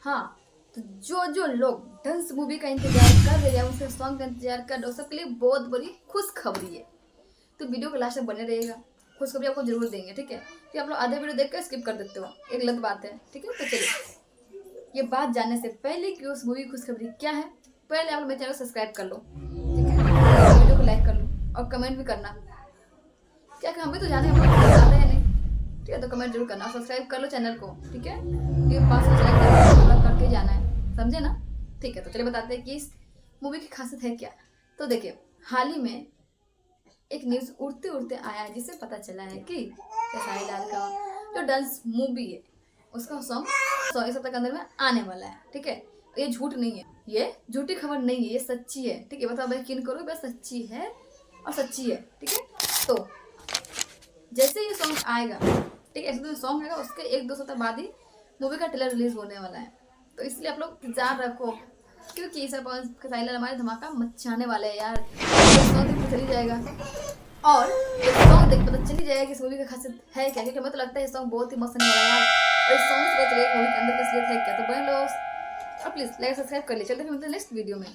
हाँ, तो जो जो लोग डांस मूवी का इंतजार कर रहे हैं, उनसे सॉन्ग का इंतजार कर रहे हैं, सबके लिए बहुत बड़ी खुशखबरी है। तो वीडियो के लास्ट तक बने रहेगा, खुशखबरी आपको जरूर देंगे, ठीक है। फिर आप लोग आधे वीडियो देख कर स्किप कर देते हो, एक गलत बात है, ठीक है। तो चलिए, ये बात जानने से पहले कि उस मूवी की खुशखबरी क्या है, पहले आप लोग मेरे चैनल को सब्सक्राइब कर लो, ठीक है। वीडियो को लाइक कर लो और कमेंट भी करना, क्या कि हम भी तो जाने हम लोग जाते हैं नहीं, ठीक है। तो कमेंट जरूर करना, सब्सक्राइब कर लो चैनल को, ठीक है। ये पास में चला करके जाना है, समझे ना, ठीक है। तो चलिए बताते हैं कि इस मूवी की खासियत है क्या। तो देखिए, हाल ही में एक न्यूज़ उड़ते उड़ते आया है, जिससे पता चला है कि खेसारी लाल का जो डांस मूवी है उसका सॉन्ग इस हफ्ते के अंदर में आने वाला है, ठीक है। ये झूठ नहीं है, ये झूठी खबर नहीं है, ये सच्ची है, ठीक है। बताओ यकीन करो, बस सच्ची है और सच्ची है, ठीक है। तो जैसे ये सॉन्ग आएगा, ठीक है, ऐसे तो सॉन्ग आएगा उसके एक दो सप्ताह बाद ही मूवी का ट्रेलर रिलीज होने वाला है। तो इसलिए आप लोग इंतजार रखो, क्योंकि इस खेसारी लाल हमारे धमाका मचाने वाले हैं यार। ये सॉन्ग देख चली जाएगा और ये सॉन्ग देख पता चली जाएगा कि इस मूवी का खासियत है क्या, क्योंकि हमें तो लगता है ये सॉन्ग बहुत ही मस्त होने वाला है यार। और इस सॉन्ग से पता चलेगा मूवी के अंदर की असलियत है क्या। तो बहन लोग और प्लीज लाइक सब्सक्राइब कर लीजिए। चलते हैं मिलते हैं नेक्स्ट वीडियो में।